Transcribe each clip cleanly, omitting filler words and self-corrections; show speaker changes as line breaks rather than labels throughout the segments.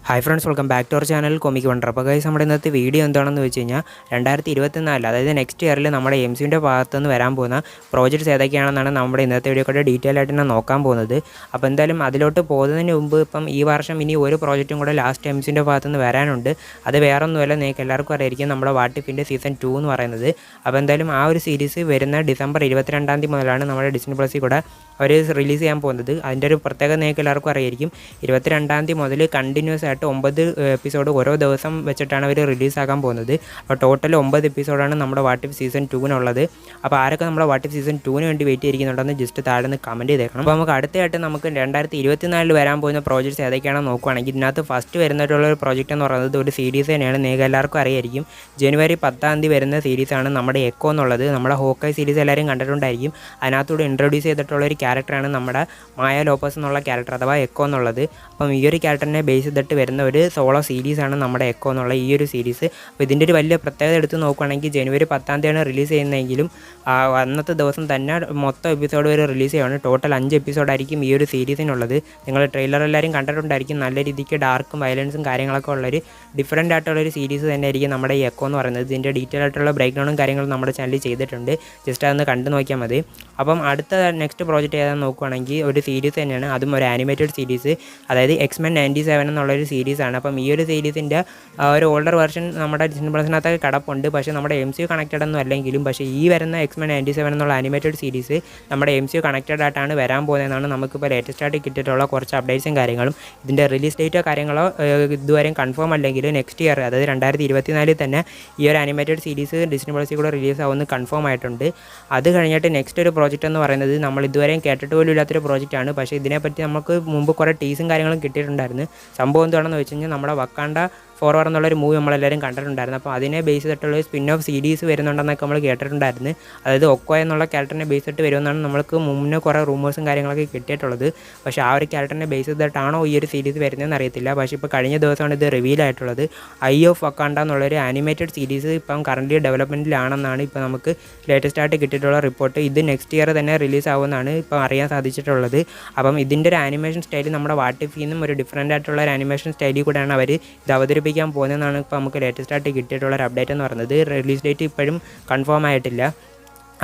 Hi friends, welcome back to our channel comic wonder. അപ്പോൾ guys, നമ്മുടെ ഇന്നത്തെ video എന്താണെന്ന് വെച്ച് കഴിഞ്ഞാൽ 2024 അതായത് നെക്സ്റ്റ് ഇയറിൽ നമ്മുടെ എംസിൻ്റെ ഭാഗത്തുനിന്ന് വരാൻ പോകുന്ന പ്രോജക്ട്സ് ഏതൊക്കെയാണെന്നാണ് നമ്മുടെ ഇന്നത്തെ വീഡിയോ കൂടെ ഡീറ്റെയിൽ ആയിട്ട് ഞാൻ നോക്കാൻ പോകുന്നത്. അപ്പോൾ എന്തായാലും അതിലോട്ട് പോകുന്നതിന് മുമ്പ് ഇപ്പം ഈ വർഷം ഇനി ഒരു പ്രോജക്റ്റും കൂടെ ലാസ്റ്റ് എംസിൻ്റെ ഭാഗത്തുനിന്ന് വരാനുണ്ട്. അത് വേറൊന്നുമല്ല, നിങ്ങൾക്ക് എല്ലാവർക്കും അറിയായിരിക്കും, നമ്മുടെ വാട്ട് ഇഫിൻ്റെ സീസൺ 2 എന്ന് പറയുന്നത്. അപ്പോൾ എന്തായാലും ആ ഒരു സീരീസ് വരുന്ന ഡിസംബർ 22 മുതലാണ് നമ്മുടെ ഡിസ്നി പ്ലസിൽ കൂടെ അവർ റിലീസ് ചെയ്യാൻ പോകുന്നത്. അതിൻ്റെ ഒരു പ്രത്യേകത നിങ്ങൾക്ക് എല്ലാവർക്കും അറിയായിരിക്കും. 22 മുതൽ കണ്ടിന്യൂസ് ആയിട്ട് 9 എപ്പിസോഡ് ഓരോ ദിവസം വെച്ചിട്ടാണ് അവർ റിലീസാക്കാൻ പോകുന്നത്. അപ്പോൾ ടോട്ടൽ 9 എപ്പിസോഡാണ് നമ്മുടെ വാട്ട് ഇഫ് സീസൺ 2-നുള്ളത്. അപ്പോൾ ആരൊക്കെ നമ്മുടെ വാട്ട് ഇഫ് സീസൺ 2-ന് വേണ്ടി വെയിറ്റ് ചെയ്തിരിക്കുന്നുണ്ടെന്ന് ജസ്റ്റ് താഴെ നിന്ന് കമൻറ്റ് ചെയ്തേക്കണം. അപ്പോൾ നമുക്ക് അടുത്തായിട്ട് നമുക്ക് 2024 വരാൻ പോകുന്ന പ്രോജക്ട്സ് ഏതൊക്കെയാണെന്ന് നോക്കുകയാണെങ്കിൽ ഇതിനകത്ത് ഫസ്റ്റ് വരുന്നതായിട്ടുള്ള ഒരു പ്രോജക്റ്റ് എന്ന് പറയുന്നത് ഒരു സീരീസ് തന്നെയാണ്. നിങ്ങൾക്ക് എല്ലാവർക്കും അറിയായിരിക്കും, ജനുവരി 10 വരുന്ന സീരീസാണ് നമ്മുടെ എക്കോ എന്നുള്ളത്. നമ്മുടെ ഹോക്കൈ സീരീസ് എല്ലാവരും കണ്ടിട്ടുണ്ടായിരിക്കും. അതിനകത്തൂടെ ഇൻട്രൊഡ്യൂസ് ചെയ്തിട്ടുള്ള ഒരു ക്യാരക്ടറാണ് നമ്മുടെ മായ ലോപ്പസ് എന്നുള്ള ക്യാരക്ടർ അഥവാ എക്കോ എന്നുള്ളത്. അപ്പം ഈ ഒരു ക്യാരക്ടറിനെ ബേസ് ചെയ്തിട്ട് വരുന്ന ഒരു സോളോ സീരീസാണ് നമ്മുടെ എക്കോ എന്നുള്ള ഈ ഒരു സീരീസ്. അപ്പോൾ ഇതിൻ്റെ ഒരു വലിയ പ്രത്യേകത എടുത്ത് നോക്കുകയാണെങ്കിൽ ജനുവരി 10 റിലീസ് ചെയ്യുന്നതെങ്കിലും അന്നത്തെ ദിവസം തന്നെ മൊത്തം എപ്പിസോഡ് വരെ റിലീസ് ചെയ്യുകയാണ്. ടോട്ടൽ 5 എപ്പിസോഡായിരിക്കും ഈ ഒരു സീരീസിനുള്ളത്. നിങ്ങൾ ട്രെയിലർ എല്ലാവരും കണ്ടിട്ടുണ്ടായിരിക്കും. നല്ല രീതിക്ക് ഡാർക്കും വയലൻസും കാര്യങ്ങളൊക്കെ ഉള്ളൊരു ഡിഫറൻ്റ് ആയിട്ടുള്ളൊരു സീരീസ് തന്നെ ആയിരിക്കും നമ്മുടെ ഈ എക്കോ എന്ന് പറയുന്നത്. ഇതിൻ്റെ ഡീറ്റെയിൽ ആയിട്ടുള്ള ബ്രേക്ക് ഡൗണും കാര്യങ്ങളും നമ്മുടെ ചാനലിൽ ചെയ്തിട്ടുണ്ട്. ജസ്റ്റ് അതൊന്ന് കണ്ടു നോക്കിയാൽ മതി. അപ്പം അടുത്ത നെക്സ്റ്റ് പ്രോജക്റ്റ് ഏതാണെന്ന് നോക്കുകയാണെങ്കിൽ ഒരു സീരീസ് തന്നെയാണ്. അതും ഒരു ആനിമേറ്റഡ് സീരീസ്, അതായത് എക്സ്മെൻ 97 എന്നുള്ളൊരു സീരീസാണ്. അപ്പം ഈ ഒരു സീരീസിൻ്റെ ഒരു ഓൾഡർ വെർഷൻ നമ്മുടെ ഡിസ്നി പ്ലസിനകത്തൊക്കെ കിടപ്പുണ്ട്. പക്ഷേ നമ്മുടെ MCU കണക്റ്റഡ് ഒന്നും അല്ലെങ്കിലും പക്ഷേ ഈ വരുന്ന എക്സ്മെൻ 97 എന്നുള്ള ആനിമേറ്റഡ് സീരീസ് നമ്മുടെ MCU കണക്റ്റഡ് ആയിട്ടാണ് വരാൻ പോകുന്നതെന്നാണ് നമുക്കിപ്പോൾ ലേറ്റസ്റ്റ് ആയിട്ട് കിട്ടിയിട്ടുള്ള കുറച്ച് അപ്ഡേറ്റ്സും കാര്യങ്ങളും. ഇതിൻ്റെ റിലീസ് ഡേറ്റോ കാര്യങ്ങളോ ഇതുവരെയും കൺഫേം അല്ലെങ്കിൽ നെക്സ്റ്റ് ഇയർ അതായത് 2024 തന്നെ ഈ ഒരു ആനിമേറ്റഡ് സീരീസ് ഡിസ്നി പ്ലസിൽ കൂടെ റിലീസ് ആവുമെന്ന് കൺഫേം ആയിട്ടുണ്ട്. അത് കഴിഞ്ഞിട്ട് നെക്സ്റ്റ് ഒരു പ്രോജക്റ്റ് എന്ന് പറയുന്നത് നമ്മൾ ഇതുവരെയും കേട്ടിട്ട് പോലും ഇല്ലാത്തൊരു പ്രോജക്റ്റാണ്. പക്ഷേ ഇതിനെപ്പറ്റി നമുക്ക് മുമ്പ് കുറേ ടീസും കാര്യങ്ങളും കിട്ടിയിട്ടുണ്ടായിരുന്നു. സംഭവം എന്താണെന്ന് വെച്ച് കഴിഞ്ഞാൽ നമ്മുടെ വക്കാണ്ട ഫോർവേഡ് എന്നുള്ളൊരു മൂവി നമ്മളെല്ലാവരും കണ്ടിട്ടുണ്ടായിരുന്നു. അപ്പോൾ അതിനെ ബേസ് ചെയ്തിട്ടുള്ള സ്പിൻ ഓഫ് സീരീസ് വരുന്നുണ്ടെന്നൊക്കെ നമ്മൾ കേട്ടിട്ടുണ്ടായിരുന്നു. അതായത് ഒക്കോ എന്നുള്ള ക്യാരക്ടറിനെ ബേസ് ചെയ്തിട്ട് വരുമെന്നാണ് നമ്മൾക്ക് മുന്നേ കുറേ റൂമേഴ്സും കാര്യങ്ങളൊക്കെ കിട്ടിയിട്ടുള്ളത്. പക്ഷേ ആ ഒരു ക്യാരക്ടറിനെ ബേസ് ചെയ്തിട്ടാണോ ഈ ഒരു സീരീസ് വരുന്നതെന്ന് അറിയത്തില്ല. പക്ഷേ ഇപ്പോൾ കഴിഞ്ഞ ദിവസമാണ് ഇത് റിവീൽ ആയിട്ടുള്ളത്. ഐ ഓഫ് വക്കാണ്ട എന്നുള്ളൊരു ആനിമേറ്റഡ് സീരീസ് ഇപ്പം കറൻ്റ് ഡെവലപ്മെൻറ്റിലാണെന്നാണ് ഇപ്പോൾ നമുക്ക് ലേറ്റസ്റ്റ് ആയിട്ട് കിട്ടിയിട്ടുള്ള റിപ്പോർട്ട്. ഇത് നെക്സ്റ്റ് ഇയർ തന്നെ റിലീസ് ആവുമെന്നാണ് ഇപ്പോൾ അറിയാൻ സാധിച്ചിട്ടുള്ളത്. അപ്പം ഇതിൻ്റെ ഒരു ആനിമേഷൻ സ്റ്റൈൽ നമ്മുടെ വാട്ട് ഇഫിൽ നിന്നും ഒരു ഡിഫറൻ്റ് ആയിട്ടുള്ള ഒരു ആനിമേഷൻ സ്റ്റൈലിൽ കൂടെയാണ് അവർ ഇത് അവതരിപ്പിക്കാൻ പോകുന്നതെന്നാണ് ഇപ്പോൾ നമുക്ക് ലേറ്റസ്റ്റ് ആയിട്ട് കിട്ടിയിട്ടുള്ള ഒരു അപ്ഡേറ്റ് എന്ന് പറയുന്നത്. റിലീസ് ഡേറ്റ് ഇപ്പോഴും കൺഫേം ആയിട്ടില്ല.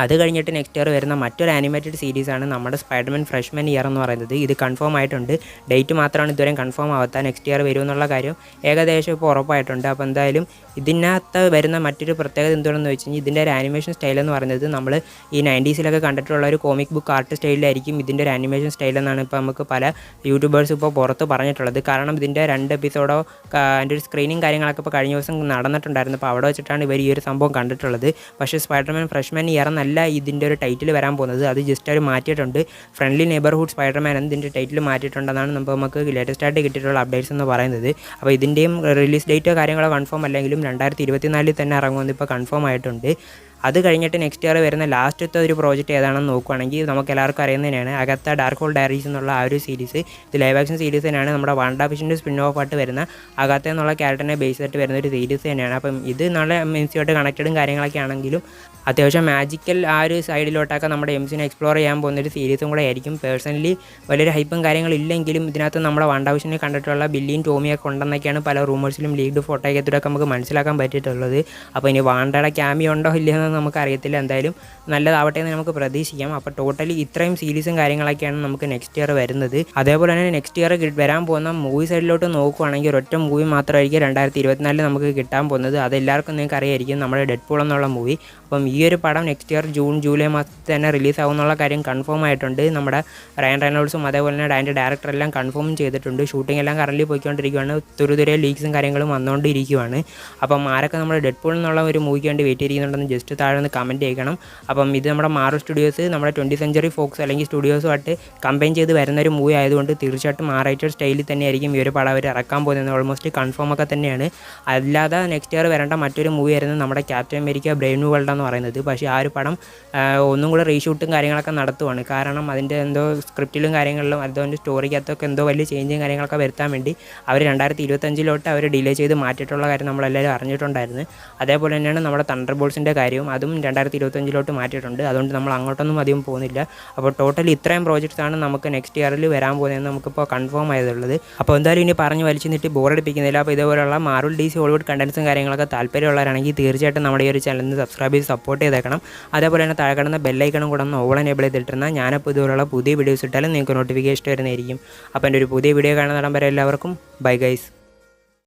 അത് കഴിഞ്ഞിട്ട് നെക്സ്റ്റ് ഇയർ വരുന്ന മറ്റൊരു ആനിമേറ്റഡ് സീരീസാണ് നമ്മുടെ സ്പൈഡർമാൻ ഫ്രഷ്മാൻ ഇയർ എന്ന് പറയുന്നത്. ഇത് കൺഫേം ആയിട്ടുണ്ട്. ഡേറ്റ് മാത്രമാണ് ഇതുവരെയും കൺഫേം ആവാത്ത. നെക്സ്റ്റ് ഇയർ വരുമെന്നുള്ള കാര്യം ഏകദേശം ഇപ്പോൾ ഉറപ്പായിട്ടുണ്ട്. അപ്പോൾ എന്തായാലും ഇതിനകത്ത് വരുന്ന മറ്റൊരു പ്രത്യേകത എന്താണെന്ന് വെച്ച് കഴിഞ്ഞാൽ ഇതിൻ്റെ ഒരു ആനിമേഷൻ സ്റ്റൈൽ എന്ന് പറയുന്നത് നമ്മൾ ഈ 90s കണ്ടിട്ടുള്ള ഒരു കോമിക് ബുക്ക് ആർട്ട് സ്റ്റൈലിലായിരിക്കും ഇതിൻ്റെ ഒരു ആനിമേഷൻ സ്റ്റൈൽ എന്നാണ് ഇപ്പോൾ നമുക്ക് പല യൂട്യൂബേഴ്സ് ഇപ്പോൾ പുറത്ത് പറഞ്ഞിട്ടുള്ളത്. കാരണം ഇതിൻ്റെ 2 എപ്പിസോഡോ അതിൻ്റെ ഒരു സ്ക്രീനിങ് കാര്യങ്ങളൊക്കെ ഇപ്പോൾ കഴിഞ്ഞ ദിവസം നടന്നിട്ടുണ്ടായിരുന്നു. അപ്പോൾ അവിടെ വെച്ചിട്ടാണ് ഇവർ ഈ ഒരു സംഭവം കണ്ടിട്ടുള്ളത്. പക്ഷേ സ്പൈഡർമാൻ ഫ്രഷ്മാൻ ഇയർ എന്നല്ല ഇതിൻ്റെ ഒരു ടൈറ്റിൽ വരാൻ പോകുന്നത്. അത് ജസ്റ്റ് അവർ മാറ്റിയിട്ടുണ്ട്. ഫ്രണ്ട്ലി നെയ്ബർഹുഡ് സ്പൈഡർമാൻ ഇതിൻ്റെ ടൈറ്റിൽ മാറ്റിയിട്ടുണ്ടെന്നാണ് നമുക്ക് ലേറ്റസ്റ്റ് ആയിട്ട് കിട്ടിയിട്ടുള്ള അപ്ഡേറ്റ്സ് എന്ന് പറയുന്നത്. അപ്പോൾ ഇതിൻ്റെയും റിലീസ് ഡേറ്റോ കാര്യങ്ങളോ കൺഫേം അല്ലെങ്കിലും 2024 തന്നെ ഇറങ്ങുമെന്ന് ഇപ്പോൾ കൺഫേം ആയിട്ടുണ്ട്. അത് കഴിഞ്ഞിട്ട് നെക്സ്റ്റ് ഇയർ വരുന്ന ലാസ്റ്റത്തെ ഒരു പ്രോജക്റ്റ് ഏതാണെന്ന് നോക്കുകയാണെങ്കിൽ നമുക്ക് എല്ലാവർക്കും അറിയുന്നതിനാണ് അഗത്ത ഡാർക്ക് ഹോൾ ഡയറീസ് എന്നുള്ള ആ ഒരു സീരീസ്. ഇത് ലൈവ് ആക്ഷൻ സീരീസ് തന്നെയാണ്. നമ്മുടെ വാണ്ട വിഷൻ്റെ സ്പിൻ ഓഫ് ആയിട്ട് വരുന്ന അഗത്ത എന്നുള്ള ക്യാരക്ടറിനെ ബേസ് ചെയ്തിട്ട് വരുന്ന ഒരു സീരീസ് തന്നെയാണ്. അപ്പം ഇത് നല്ല MCU കണക്റ്റഡും കാര്യങ്ങളൊക്കെ ആണെങ്കിലും അത്യാവശ്യം മാജിക്കൽ ആ ഒരു സൈഡിലോട്ടൊക്കെ നമ്മുടെ MCUനെ എക്സ്പ്ലോർ ചെയ്യാൻ പോകുന്നൊരു സീരീസും കൂടെ ആയിരിക്കും. പേഴ്സണലി വലിയൊരു ഹൈപ്പും കാര്യങ്ങളില്ലെങ്കിലും ഇതിനകത്ത് നമ്മുടെ വാണ്ട വിഷനെ കണ്ടിട്ടുള്ള ബില്ലിയും ടോമിയൊക്കെ ഉണ്ടെന്നൊക്കെയാണ് പല റൂമേഴ്സിലും ലീഗ്ഡ് ഫോട്ടോയ്ക്കത്തൂടെ നമുക്ക് മനസ്സിലാക്കാൻ പറ്റിയിട്ടുള്ളത്. അപ്പോൾ ഇനി വാണ്ടയുടെ ക്യാമിയോ ഉണ്ടോ ഇല്ലയെന്ന് നമുക്കറിയത്തില്ല. എന്തായാലും നല്ലതാവട്ടെ എന്ന് നമുക്ക് പ്രതീക്ഷിക്കാം. അപ്പോൾ ടോട്ടലി ഇത്രയും സീരീസും കാര്യങ്ങളൊക്കെയാണ് നമുക്ക് നെക്സ്റ്റ് ഇയർ വരുന്നത്. അതേപോലെ തന്നെ നെക്സ്റ്റ് ഇയർ വരാൻ പോകുന്ന മൂവി സൈഡിലോട്ട് നോക്കുകയാണെങ്കിൽ ഒരൊറ്റ മൂവി മാത്രമായിരിക്കും 2024 നമുക്ക് കിട്ടാൻ പോകുന്നത്. അതെല്ലാവർക്കും നിങ്ങൾക്ക് അറിയായിരിക്കും, നമ്മുടെ ഡെഡ്പൂൾ എന്നുള്ള മൂവി. അപ്പം ഈ ഒരു പടം നെക്സ്റ്റ് ഇയർ ജൂൺ ജൂലൈ മാസത്തിൽ തന്നെ റിലീസ് ആവുമെന്നുള്ള കാര്യം കൺഫേം ആയിട്ടുണ്ട്. നമ്മുടെ റയൻ റെയ്നോൾഡ്സും അതേപോലെ തന്നെ അതിൻ്റെ ഡയറക്ടറെല്ലാം കൺഫേം ചെയ്തിട്ടുണ്ട്. ഷൂട്ടിംഗ് എല്ലാം കറൻറ്റ്ലി പോയിക്കൊണ്ടിരിക്കുകയാണ്. തുരുതുരെ ലീക്സും കാര്യങ്ങളും വന്നുകൊണ്ടിരിക്കുകയാണ്. അപ്പം ആരൊക്കെ നമ്മൾ ഡെഡ്പൂൾ എന്നുള്ള ഒരു മൂവിക്ക് വേണ്ടി വെയിറ്റ് ചെയ്തിരിക്കുന്നുണ്ടെന്ന് ജസ്റ്റ് താഴെ ഒന്ന് കമൻറ്റ് ചെയ്യണം. അപ്പം ഇത് നമ്മുടെ മാർവൽ സ്റ്റുഡിയോസ് നമ്മുടെ 20th സെഞ്ച്വറി ഫോക്സ് അല്ലെങ്കിൽ സ്റ്റുഡിയോസുമായിട്ട് കമ്പൈൻ ചെയ്ത് വരുന്ന ഒരു മൂവി ആയതുകൊണ്ട് തീർച്ചയായിട്ടും R-rated സ്റ്റൈലിൽ തന്നെയായിരിക്കും ഈ ഒരു പടം അവർ ഇറക്കാൻ പോകുന്നത്. ഓൾമോസ്റ്റ് കൺഫേം ഒക്കെ തന്നെയാണ്. അല്ലാതെ നെക്സ്റ്റ് ഇയർ വരേണ്ട മറ്റൊരു മൂവി ആയിരുന്നു നമ്മുടെ captain America Brave new world എന്നാണ് പറയുന്നത്. പക്ഷേ ആ ഒരു പടം ഒന്നും കൂടെ റീഷൂട്ടും കാര്യങ്ങളൊക്കെ നടത്തുവാണ്. കാരണം അതിൻ്റെ എന്തോ സ്ക്രിപ്റ്റിലും കാര്യങ്ങളിലും അതുകൊണ്ട് സ്റ്റോറിക്കകത്തൊക്കെ എന്തോ വലിയ ചേഞ്ചും കാര്യങ്ങളൊക്കെ വരുത്താൻ വേണ്ടി അവർ 2025 അവർ ഡിലേ ചെയ്ത് മാറ്റിയിട്ടുള്ള കാര്യം നമ്മളെല്ലാവരും അറിഞ്ഞിട്ടുണ്ടായിരുന്നു. അതേപോലെ തന്നെയാണ് നമ്മുടെ തണ്ടർ ബോൾസിൻ്റെ കാര്യവും, അതും 2025 മാറ്റിയിട്ടുണ്ട്. അതുകൊണ്ട് നമ്മൾ അങ്ങോട്ടൊന്നും അധികം പോകുന്നില്ല. അപ്പോൾ ടോട്ടലി ഇത്രയും പ്രോജക്ട്സാണ് നമുക്ക് നെക്സ്റ്റ് ഇയറിൽ വരാൻ പോകുന്നതെന്ന് നമുക്കിപ്പോൾ കൺഫേം ആയതുള്ളത്. അപ്പോൾ എന്തായാലും ഇനി പറഞ്ഞ് വലിച്ചിട്ട് ബോറടിപ്പിക്കുന്നില്ല. അപ്പോൾ ഇതേപോലെയുള്ള മാർവൽ DC ഹോളിവുഡ് കണ്ടൻസും കാര്യങ്ങളൊക്കെ താല്പര്യമുള്ളവരാണെങ്കിൽ തീർച്ചയായിട്ടും നമ്മുടെ ഈ ഒരു ചാനലിന് സബ്സ്ക്രൈബ് ചെയ്ത് സപ്പോർട്ട് ചെയ്തേക്കണം. അതേപോലെ തന്നെ താഴെ കിടന്ന ബെല്ലൈക്കണം കൂടെ ഒന്ന് ഓൾ എനേബിൾ ചെയ്തിട്ടിരുന്നാൽ ഞാനപ്പോൾ ഇതുപോലുള്ള പുതിയ വീഡിയോസ് ഇട്ടാലും നിങ്ങൾക്ക് നോട്ടിഫിക്കേഷൻ വരുന്നതായിരിക്കും. അപ്പോൾ എൻ്റെ ഒരു പുതിയ വീഡിയോ കാണുന്നിടം വരെ എല്ലാവർക്കും ബൈ ഗൈസ്.